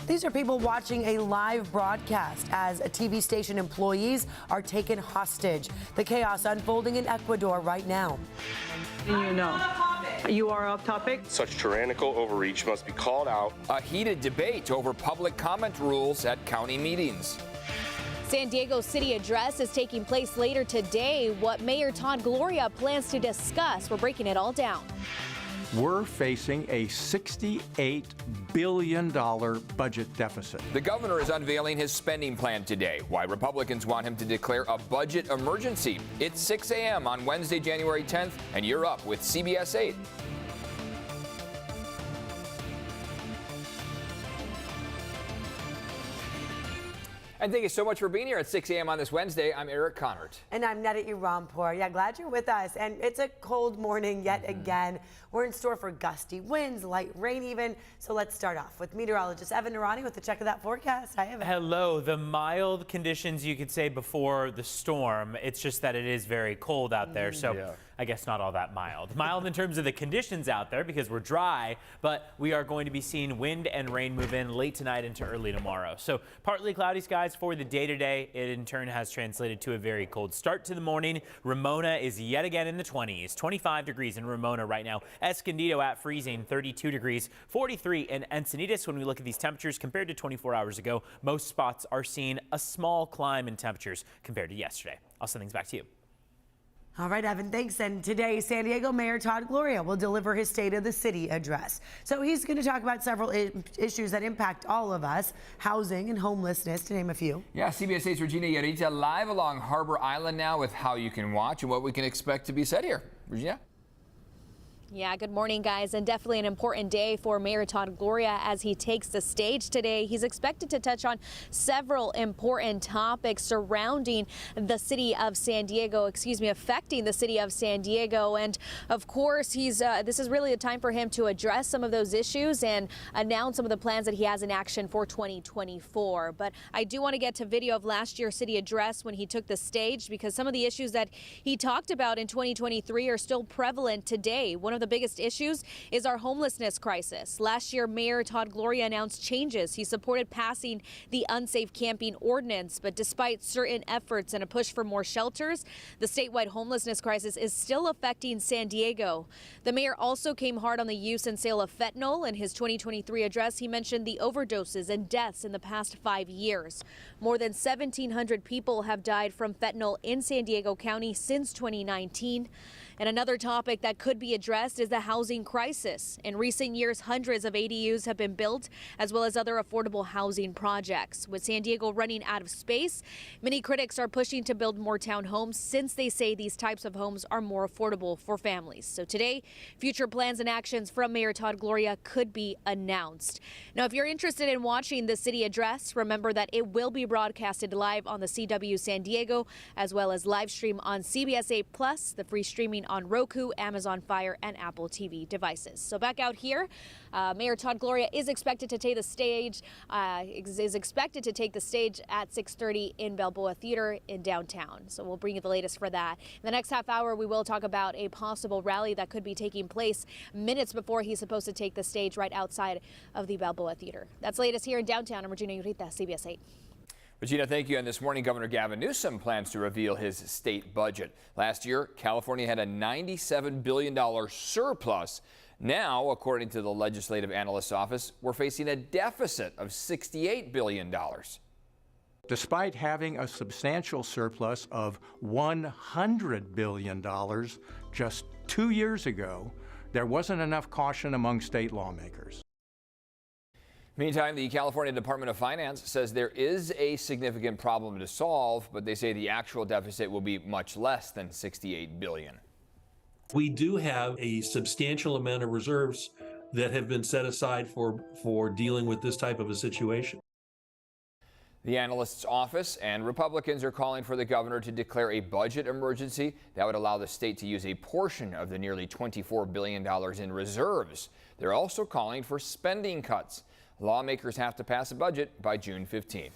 These are people watching a live broadcast as TV station employees are taken hostage. The chaos unfolding in Ecuador right now. You know, you are off topic. Such tyrannical overreach must be called out. A heated debate over public comment rules at county meetings. San Diego's city address is taking place later today. What Mayor Gloria plans to discuss. We're breaking it all down. We're facing a $68 billion budget deficit. The governor is unveiling his spending plan today. Why Republicans want him to declare a budget emergency. It's 6 a.m. on Wednesday, January 10th, and you're up with CBS 8. And thank you so much for being here at 6 a.m. on this Wednesday. I'm Eric Connert. And I'm Neda Irampur. Yeah, glad you're with us. And it's a cold morning yet again. We're in store for gusty winds, light rain even. So let's start off with meteorologist Evan Narani with the check of that forecast. Hi, Evan. Hello. The mild conditions you could say before the storm. It's just that it is very cold out there. So I guess not all that mild. Mild in terms of the conditions out there because we're dry, but we are going to be seeing wind and rain move in late tonight into early tomorrow. So partly cloudy skies for the day today. It in turn has translated to a very cold start to the morning. Ramona is yet again in the 20s, 25 degrees in Ramona right now. Escondido at freezing, 32 degrees, 43 in Encinitas. When we look at these temperatures compared to 24 hours ago, most spots are seeing a small climb in temperatures compared to yesterday. I'll send things back to you. All right, Evan, thanks. And today, San Diego Mayor Gloria will deliver his State of the City address. So he's going to talk about several issues that impact all of us, housing and homelessness, to name a few. Yeah, CBS 8's Regina Yarita live along Harbor Island now with how you can watch and what we can expect to be said here. Regina? Yeah, good morning, guys, and definitely an important day for Mayor Gloria as he takes the stage today. He's expected to touch on several important topics surrounding the city of San Diego, affecting the city of San Diego. And of course, this is really a time for him to address some of those issues and announce some of the plans that he has in action for 2024. But I do want to get to video of last year's city address when he took the stage, because some of the issues that he talked about in 2023 are still prevalent today. One of the biggest issues is our homelessness crisis. Last year, Mayor Gloria announced changes. He supported passing the unsafe camping ordinance, but despite certain efforts and a push for more shelters, the statewide homelessness crisis is still affecting San Diego. The mayor also came hard on the use and sale of fentanyl. In his 2023 address, he mentioned the overdoses and deaths in the past 5 years. More than 1,700 people have died from fentanyl in San Diego County since 2019. And another topic that could be addressed is the housing crisis. In recent years, hundreds of ADUs have been built, as well as other affordable housing projects. With San Diego running out of space, many critics are pushing to build more townhomes since they say these types of homes are more affordable for families. So today, future plans and actions from Mayor Gloria could be announced. Now, if you're interested in watching the city address, remember that it will be broadcasted live on the CW San Diego, as well as live stream on CBS 8 Plus, the free streaming on Roku, Amazon Fire, and Apple TV devices. So back out here, Mayor Gloria is expected to take the stage. Is expected to take the stage at 6:30 in Balboa Theater in downtown. So we'll bring you the latest for that. In the next half hour, we will talk about a possible rally that could be taking place minutes before he's supposed to take the stage right outside of the Balboa Theater. That's the latest here in downtown. I'm Regina Yarita, CBS 8. Regina, thank you. And this morning, Governor Gavin Newsom plans to reveal his state budget. Last year, California had a $97 billion surplus. Now, according to the Legislative Analyst's Office, we're facing a deficit of $68 billion. Despite having a substantial surplus of $100 billion just 2 years ago, there wasn't enough caution among state lawmakers. Meantime, the California Department of Finance says there is a significant problem to solve, but they say the actual deficit will be much less than $68 billion. We do have a substantial amount of reserves that have been set aside for dealing with this type of a situation. The analyst's office and Republicans are calling for the governor to declare a budget emergency that would allow the state to use a portion of the nearly $24 billion in reserves. They're also calling for spending cuts. Lawmakers have to pass a budget by June 15th.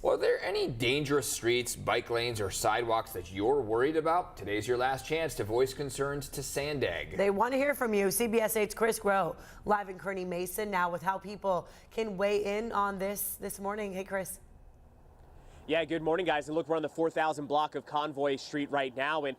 Well, are there any dangerous streets, bike lanes, or sidewalks that you're worried about? Today's your last chance to voice concerns to SANDAG. They want to hear from you. CBS 8's Chris Groh live in Kearny Mason now with how people can weigh in on this morning. Hey, Chris. Yeah, good morning, guys. And look, we're on the 4,000 block of Convoy Street right now. And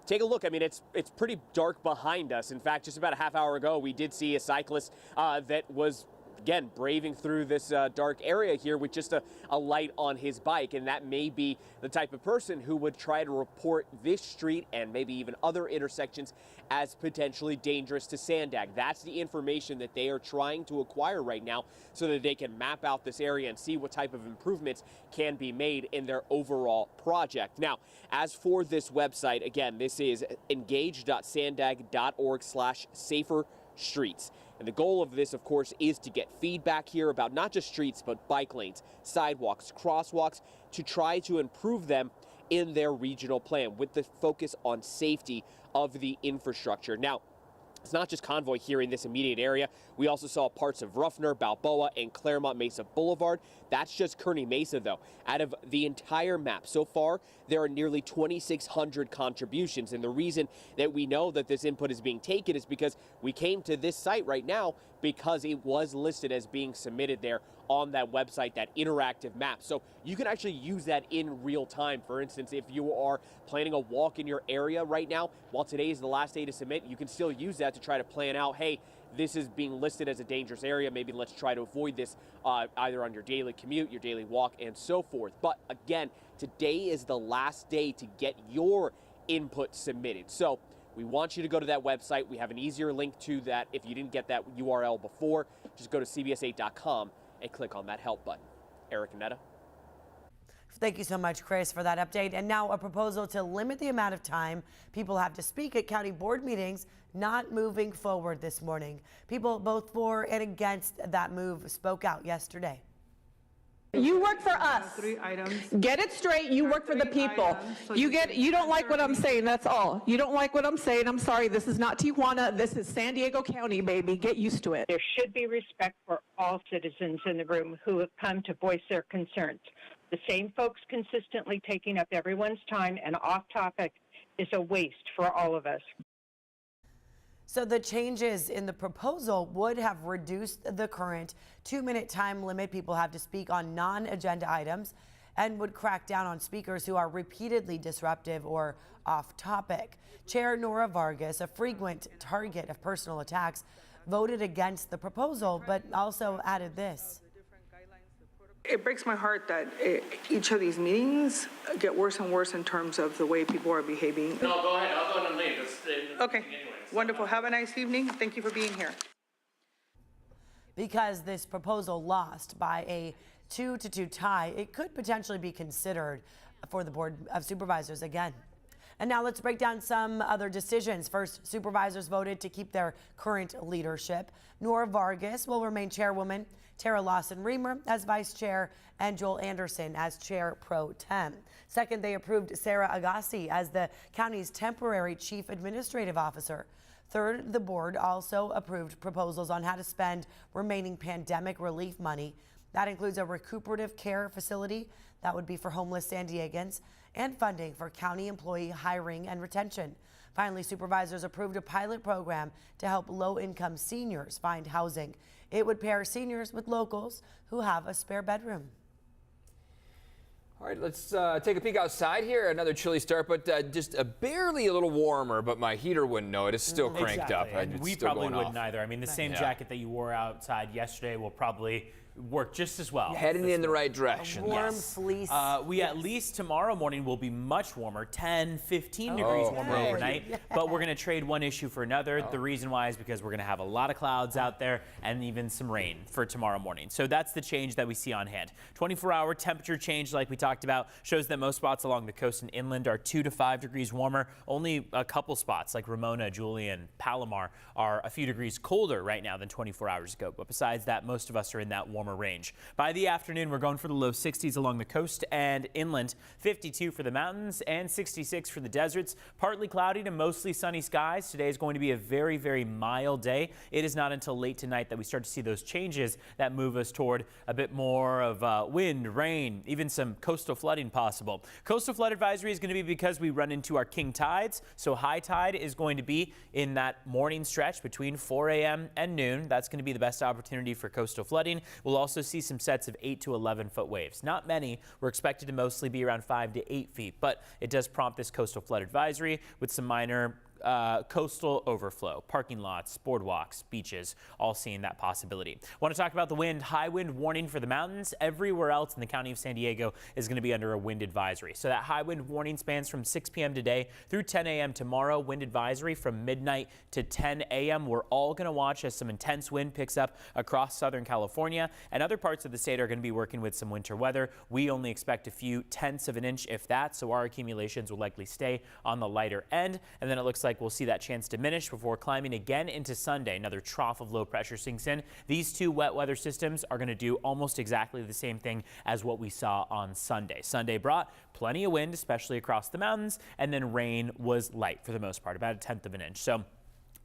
take a look. I mean, it's pretty dark behind us. In fact, just about a half hour ago, we did see a cyclist that was, again, braving through this dark area here with just a light on his bike. And that may be the type of person who would try to report this street and maybe even other intersections as potentially dangerous to SANDAG. That's the information that they are trying to acquire right now so that they can map out this area and see what type of improvements can be made in their overall project. Now, as for this website, again, this is engage.sandag.org/safer streets. And the goal of this, of course, is to get feedback here about not just streets, but bike lanes, sidewalks, crosswalks, to try to improve them in their regional plan with the focus on safety of the infrastructure. Now, it's not just Convoy here in this immediate area. We also saw parts of Ruffner, Balboa, and Claremont Mesa Boulevard. That's just Kearny Mesa, though. Out of the entire map so far, there are nearly 2,600 contributions. And the reason that we know that this input is being taken is because we came to this site right now because it was listed as being submitted there on that website, that interactive map. So you can actually use that in real time. For instance, if you are planning a walk in your area right now, while today is the last day to submit, you can still use that to try to plan out, hey, this is being listed as a dangerous area. Maybe let's try to avoid this either on your daily commute, your daily walk, and so forth. But again, today is the last day to get your input submitted. So we want you to go to that website. We have an easier link to that. If you didn't get that URL before, just go to cbs8.com and click on that help button. Eric and Netta. Thank you so much, Chris, for that update. And now a proposal to limit the amount of time people have to speak at county board meetings not moving forward this morning. People both for and against that move spoke out yesterday. You work for us. 3 items. Get it straight. You work for the people. You don't like what I'm saying. That's all. You don't like what I'm saying. I'm sorry. This is not Tijuana. This is San Diego County, baby. Get used to it. There should be respect for all citizens in the room who have come to voice their concerns. The same folks consistently taking up everyone's time and off topic is a waste for all of us. So the changes in the proposal would have reduced the current 2-minute time limit people have to speak on non-agenda items and would crack down on speakers who are repeatedly disruptive or off topic. Chair Nora Vargas, a frequent target of personal attacks, voted against the proposal, but also added this. It breaks my heart that each of these meetings get worse and worse in terms of the way people are behaving. No, go ahead. I'll go ahead and leave. Okay, wonderful. Have a nice evening. Thank you for being here. Because this proposal lost by a 2-2 tie, it could potentially be considered for the Board of Supervisors again. And now let's break down some other decisions. First, supervisors voted to keep their current leadership. Nora Vargas will remain chairwoman, Tara Lawson-Remer as vice chair, and Joel Anderson as chair pro tem. Second, they approved Sarah Agassi as the county's temporary chief administrative officer. Third, the board also approved proposals on how to spend remaining pandemic relief money. That includes a recuperative care facility that would be for homeless San Diegans and funding for county employee hiring and retention. Finally, supervisors approved a pilot program to help low-income seniors find housing. It would pair seniors with locals who have a spare bedroom. All right, let's take a peek outside here. Another chilly start, but just barely a little warmer, but my heater wouldn't know it. It's still cranked up. And we probably wouldn't either. I mean, the same jacket that you wore outside yesterday will probably work just as well. Heading in the right direction. A warm fleece. We at least tomorrow morning will be much warmer, 10, 15 degrees warmer overnight. But we're going to trade one issue for another. The reason why is because we're going to have a lot of clouds out there and even some rain for tomorrow morning. So that's the change that we see on hand. 24-hour temperature change, like we talked about, shows that most spots along the coast and inland are 2 to 5 degrees warmer. Only a couple spots like Ramona, Julian, Palomar are a few degrees colder right now than 24 hours ago. But besides that, most of us are in that warmer warmer range. By the afternoon, we're going for the low 60s along the coast and inland, 52 for the mountains and 66 for the deserts. Partly cloudy to mostly sunny skies. Today is going to be a very, very mild day. It is not until late tonight that we start to see those changes that move us toward a bit more of wind, rain, even some coastal flooding possible. Coastal flood advisory is going to be because we run into our king tides. So high tide is going to be in that morning stretch between 4 a.m. and noon. That's going to be the best opportunity for coastal flooding. We'll also see some sets of 8 to 11 foot waves. Not many. We're expected to mostly be around 5 to 8 feet, but it does prompt this coastal flood advisory with some minor coastal overflow, parking lots, boardwalks, beaches, all seeing that possibility. Want to talk about the wind? High wind warning for the mountains. Everywhere else in the county of San Diego is going to be under a wind advisory. So that high wind warning spans from 6 p.m. today through 10 a.m. tomorrow. Wind advisory from midnight to 10 a.m. We're all going to watch as some intense wind picks up across Southern California, and other parts of the state are going to be working with some winter weather. We only expect a few tenths of an inch, if that, so our accumulations will likely stay on the lighter end, and then it looks like we'll see that chance diminish before climbing again into Sunday. Another trough of low pressure sinks in. These two wet weather systems are going to do almost exactly the same thing as what we saw on Sunday. Sunday brought plenty of wind, especially across the mountains, and then rain was light for the most part, about a tenth of an inch. So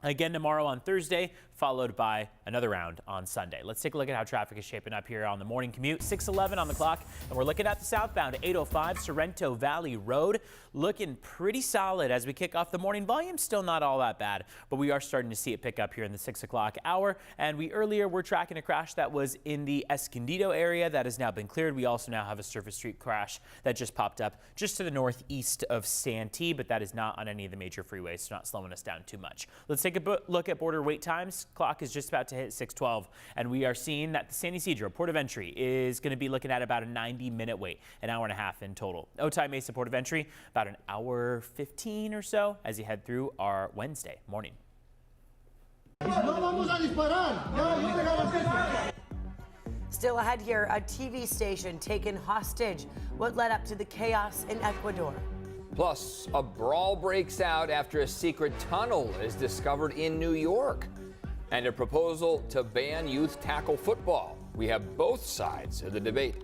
again tomorrow on Thursday, followed by another round on Sunday. Let's take a look at how traffic is shaping up here on the morning commute. 6:11 on the clock, and we're looking at the southbound 805 Sorrento Valley Road. Looking pretty solid as we kick off the morning. Volume still not all that bad, but we are starting to see it pick up here in the 6 o'clock hour. And we earlier were tracking a crash that was in the Escondido area that has now been cleared. We also now have a surface street crash that just popped up just to the northeast of Santee, but that is not on any of the major freeways, so not slowing us down too much. Let's take a look at border wait times. Clock is just about to hit 6:12, and we are seeing that the San Ysidro port of entry is going to be looking at about a 90-minute wait, an hour and a half in total. Otay Mesa port of entry, about an hour 15 or so as you head through our Wednesday morning. Still ahead here, a TV station taken hostage. What led up to the chaos in Ecuador? Plus, a brawl breaks out after a secret tunnel is discovered in New York. And a proposal to ban youth tackle football. We have both sides of the debate.